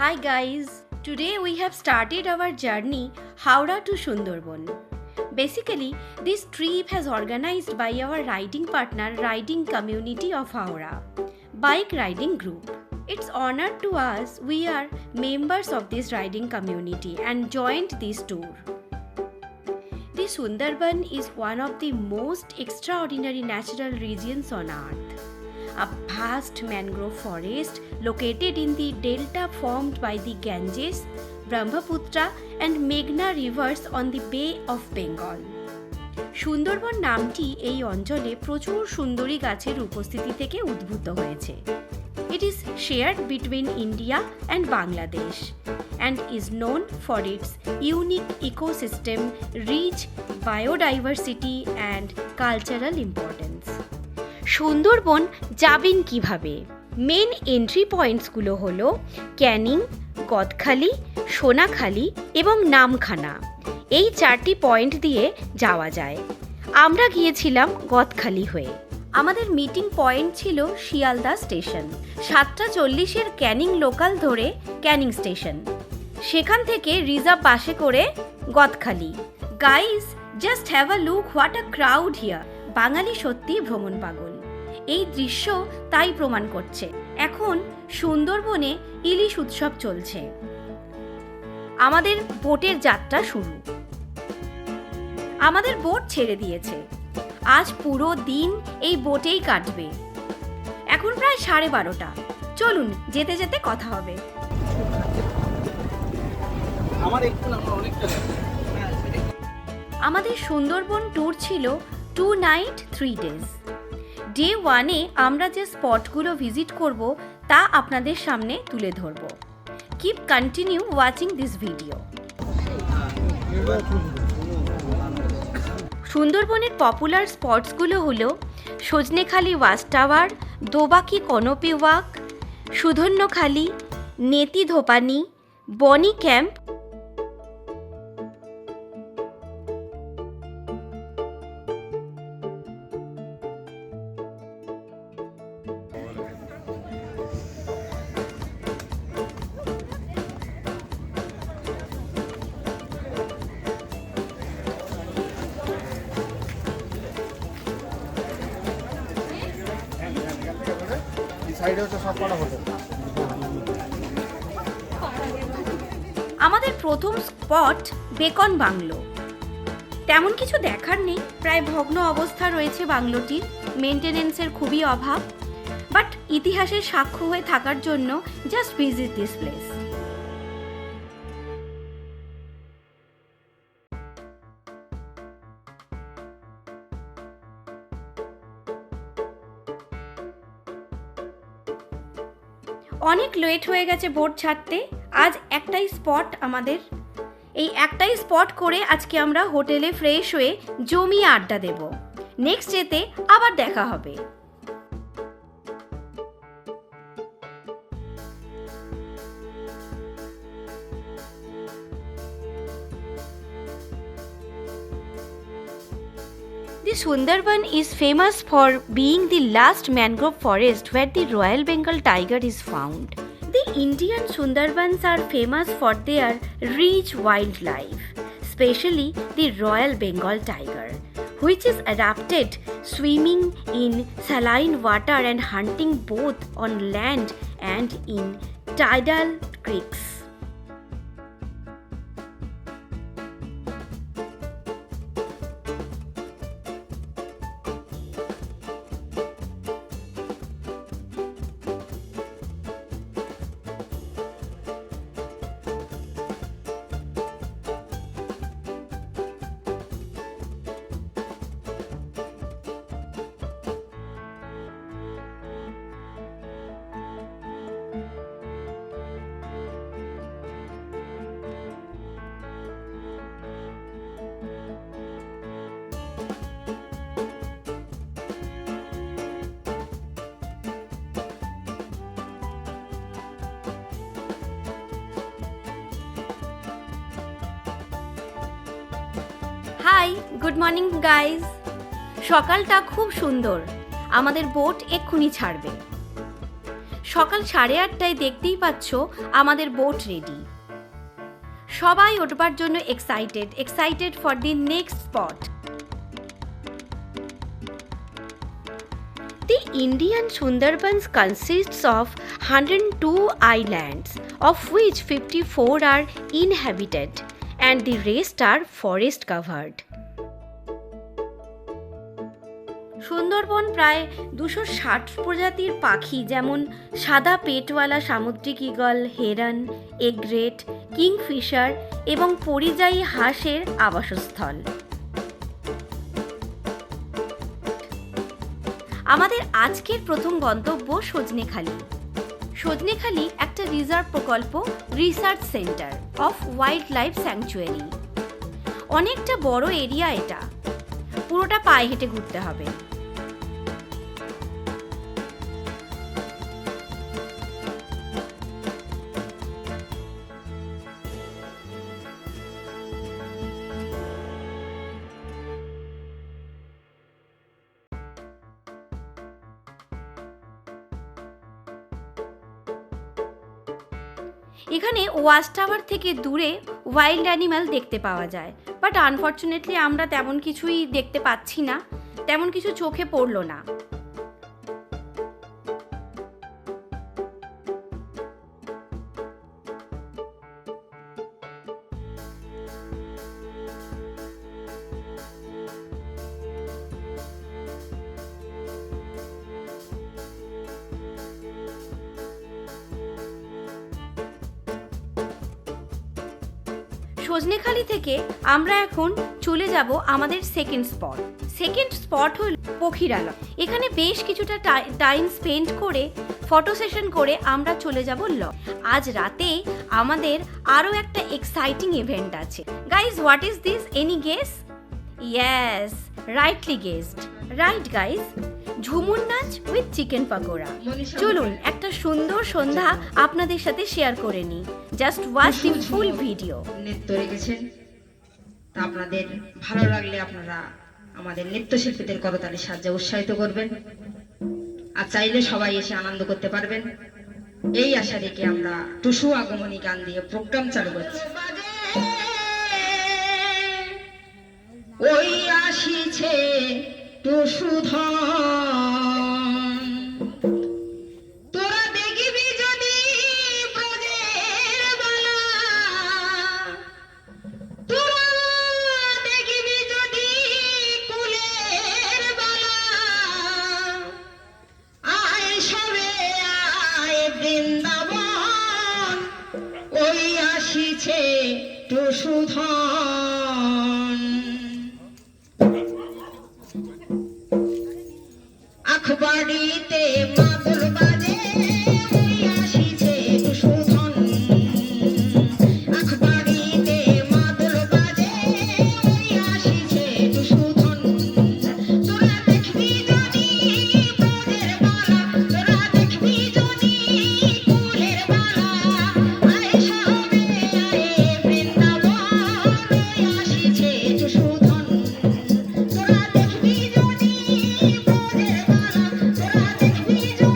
Hi guys, today we have started our journey Howrah to Sundarban. Basically, this trip has organized by our riding partner Riding Community of Howrah, Bike Riding Group. It's honor to us we are members of this riding community and joined this tour. The Sundarban is one of the most extraordinary natural regions on earth. A vast mangrove forest located in the delta formed by the Ganges, Brahmaputra and Meghna rivers on the Bay of Bengal. Sundarban নামটি এই অঞ্চলে প্রচুর সুন্দরী গাছের উপস্থিতি থেকে উদ্ভূত হয়েছে। It is shared between India and Bangladesh and is known for its unique ecosystem, rich biodiversity and cultural importance. Sundarban যাবেন কিভাবে? মেন এন্ট্রি পয়েন্টসগুলো হলো ক্যানিং, গদখালি, সোনাখালি এবং নামখানা। এই চারটি পয়েন্ট দিয়ে যাওয়া যায়। আমরা গিয়েছিলাম গদখালি হয়ে। আমাদের মিটিং পয়েন্ট ছিল শিয়ালদা স্টেশন। 7:40 ক্যানিং লোকাল ধরে ক্যানিং স্টেশন। সেখান থেকে রিজার্ভ বাসে করে Gadkhali. Guys, just have a look what a crowd here. বাঙালি সত্যি ভ্রমণ পাগল। এই দৃশ্য তাই প্রমাণ করছে। এখন সুন্দরবনে ইলিশ উৎসব চলছে। আমাদের বোটের যাত্রা শুরু। আমাদের বোট ছেড়ে দিয়েছে। আজ পুরো দিন এই বোটেই কাটবে। এখন প্রায় 12:30। চলুন যেতে যেতে কথা হবে। আমাদের সুন্দরবন ট্যুর ছিল 2 নাইট 3 ডেজ। ডে 1-এ আমরা যে স্পটগুলো ভিজিট করব তা আপনাদের সামনে তুলে ধরব। Keep continue watching this video. সুন্দরবনের পপুলার স্পটসগুলো হলো Sajnekhali watch tower, Dobanki canopy walk, Sudhanyakhali, Neti Dhopani, Boni camp, আমাদের প্রথম স্পট বেকন বাংলো। তেমন কিছু দেখার নেই, প্রায় ভগ্ন অবস্থা রয়েছে বাংলোটির। মেনটেনেন্সের খুবই অভাব, বাট ইতিহাসের সাক্ষ্য হয়ে থাকার জন্য জাস্ট ভিজিট দিস প্লেস। অনেক লেট হয়ে গেছে বোট ছাড়তে। আজ একটাই স্পট আমাদের। এই একটাই স্পট করে আজকে আমরা হোটেলে ফ্রেশ হয়ে জমিয়ে আড্ডা দেব। নেক্সট ডেতে আবার দেখা হবে। The Sundarban is famous for being the last mangrove forest where the Royal Bengal tiger is found. The Indian Sundarbans are famous for their rich wildlife, especially the Royal Bengal tiger, which is adapted swimming in saline water and hunting both on land and in tidal creeks. Hi, good morning guys. সকালটা খুব সুন্দর। আমাদের boat এক্ষুনি ছাড়বে। সকাল 8:30টায় দেখতেই পাচ্ছ আমাদের বোট রেডি। সবাই উঠবার জন্য excited for the next spot. The Indian Sundarbans consists of 102 islands, of which 54 are inhabited and the rest are forest covered. Sundarban প্রায় 260 প্রজাতির পাখি যেমন সাদা পেটওয়ালা সামুদ্রিক ঈগল, হেরন, এগ্রেট, কিংফিশার এবং পরিযায়ী হাঁসের আবাসস্থল। আমাদের আজকের প্রথম গন্তব্য সজনেখালি। সজনেখালি একটা রিজার্ভ প্রকল্প, research centre of wild life sanctuary. অনেকটা বড় এরিয়া এটা, পুরোটা পায়ে হেঁটে ঘুরতে হবে। এখানে ওয়াচ টাওয়ার থেকে দূরে ওয়াইল্ড অ্যানিম্যাল দেখতে পাওয়া যায়, বাট আনফর্চুনেটলি আমরা তেমন কিছুই দেখতে পাচ্ছি না, তেমন কিছু চোখে পড়লো না। সজনেখালি থেকে আমরা এখন চলে যাব আমাদের সেকেন্ড স্পট হল পখিরালয়। এখানে বেশ কিছুটা টাইম স্পেন্ড করে ফটো সেশন করে আমরা চলে যাব আজ রাতে আমাদের আরও একটা এক্সাইটিং ইভেন্ট আছে। Guys, what is this? Any guess? Yes, rightly guessed. Right guys, Jhumur নাচ উইথ চিকেন পাকোড়া। চলুন একটা সুন্দর সন্ধ্যা আপনাদের সাথে শেয়ার করে নিই। Just watch the full video. নৃত্য রেখেছেন, তা আপনাদের ভালো লাগলে আপনারা আমাদের নৃত্যশিল্পীদের করতালির সাহায্যে উৎসাহিত করবেন, আর চাইলে সবাই এসে আনন্দ করতে পারবেন। এই আশা রেখে আমরা টুসু আগমনী গান দিয়ে প্রোগ্রাম চালু করছি। ওই আসিছে টুসু ধন, তোরা দেখবি যদি ব্রজের বালা, তোরা দেখবি যদি কুলের বালা, আয় সবে আয় বৃন্দাবন, ওই আসিছে টুসু ধন। আখবাড়িতে মাদল বাজে, ওই আসিছে টুসু ধন। আখবাড়িতে মাদল বাজে, ওই আসিছে টুসু ধন। তোরা দেখবি যদি ব্রজের বালা, তোরা দেখবি যদি কুলের বালা, আয় সবে আয় বৃন্দাবন, ওই আসিছে টুসু ধন। তোরা দেখবি যদি ব্রজের বালা, তোরা দেখবি যদি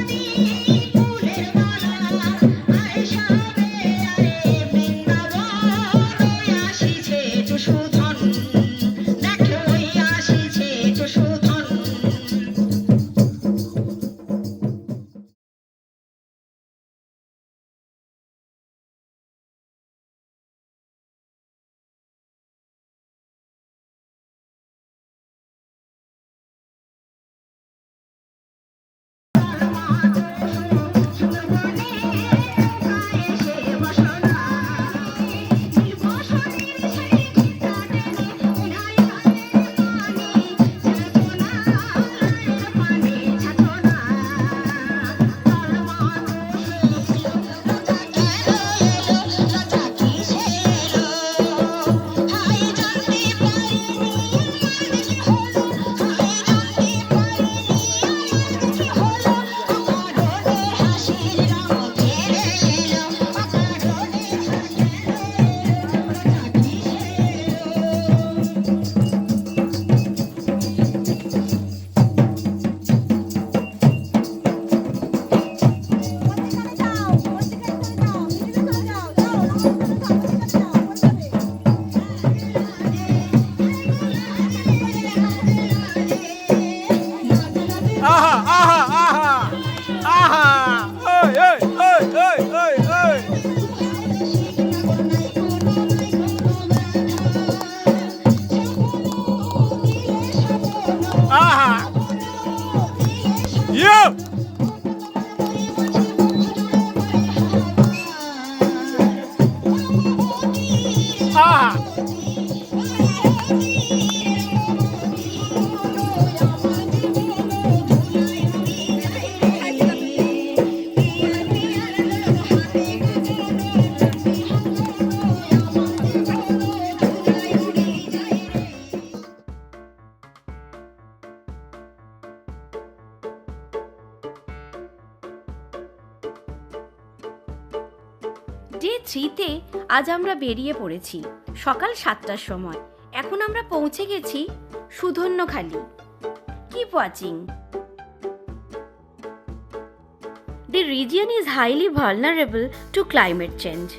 ডে 3-তে আজ আমরা বেরিয়ে পড়েছি সকাল 7টার সময়। এখন আমরা পৌঁছে গেছি Sudhanyakhali. Keep watching. The region is highly vulnerable to climate change,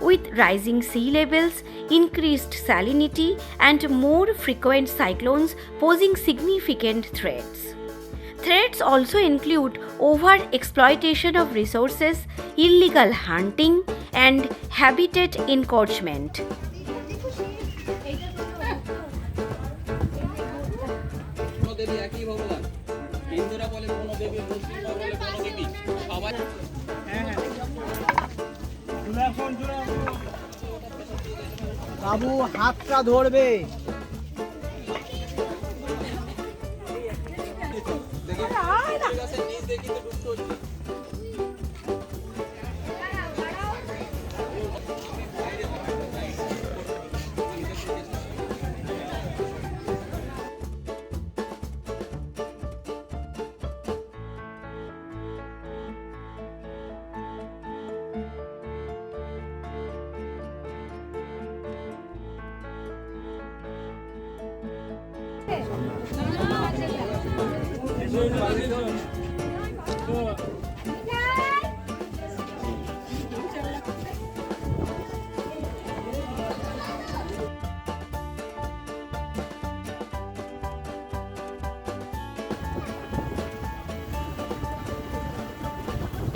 with rising sea levels, increased salinity, and more frequent cyclones posing significant threats. Threats also include over-exploitation of resources, illegal hunting, and habitat encroachment. বাবু হাতটা ধরবে।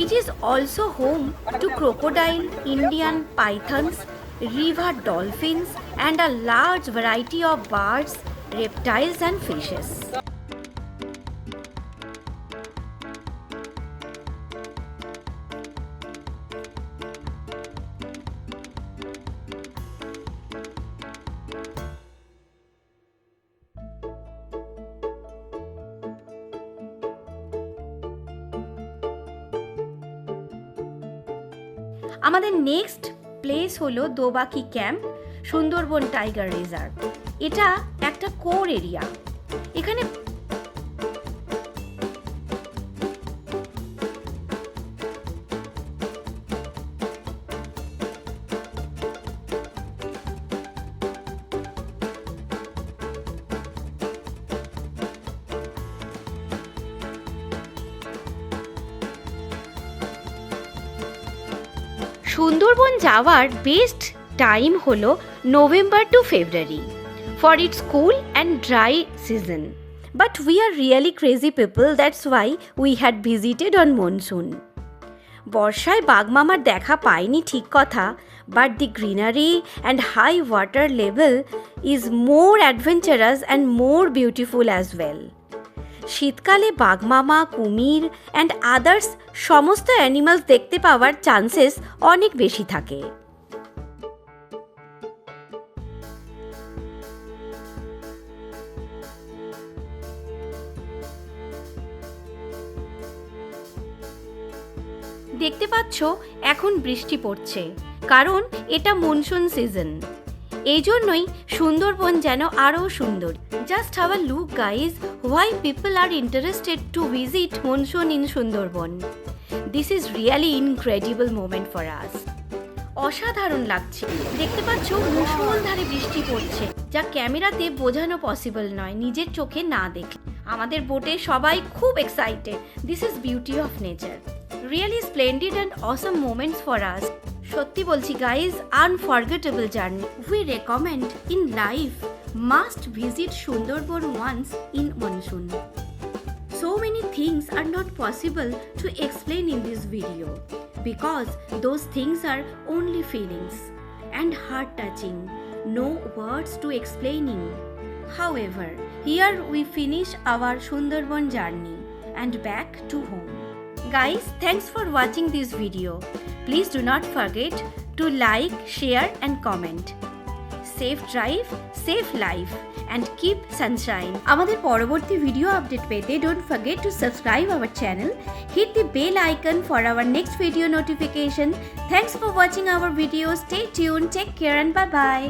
It is also home to crocodile, Indian pythons, river dolphins, and a large variety of birds, reptiles, and fishes. আমাদের next place হলো দোবাকি camp, Sundarban tiger reserve. এটা একটা core area. এখানে সুন্দরবন যাওয়ার best time হলো November two February for its cool and dry season. But we are really crazy people, that's why we had visited on monsoon. বর্ষায় বাঘমামার দেখা পাইনি ঠিক কথা, but the greenery and high water level is more adventurous and more beautiful as well. শীতকালে বাঘমামা, কুমির and others সমস্ত animals দেখতে পাওয়ার chances অনেক বেশি থাকে। দেখতে পাচ্ছ এখন বৃষ্টি পড়ছে, কারণ এটা মনসুন সিজন। এই জন্যই সুন্দরবন যেন আরও সুন্দর। Just have a look guys, why people are interested to visit monsoon in Sundarban. This is really incredible moment for us. অসাধারণ লাগছে। দেখতে পাচ্ছ মুষলধারে বৃষ্টি পড়ছে, যা ক্যামেরাতে বোঝানো পসিবল নয় নিজের চোখে না দেখে। আমাদের বোটে সবাই খুব excited. This is beauty of nature. Really splendid and awesome moments for us. সত্যি বলছি guys, unforgettable journey. We recommend in life must visit Sundarban once in monsoon. So many things are not possible to explain in this video because those things are only feelings and heart-touching, no words to explaining. However, here we finish our Sundarban journey and back to home. Guys, thanks for watching this video. Please do not forget to like, share and comment. Safe drive, safe life and keep sunshine. আমাদের পরবর্তী video update পেতে don't forget to subscribe our channel, hit the bell icon for our next video notification. Thanks for watching our video. Stay tuned, take care and bye bye.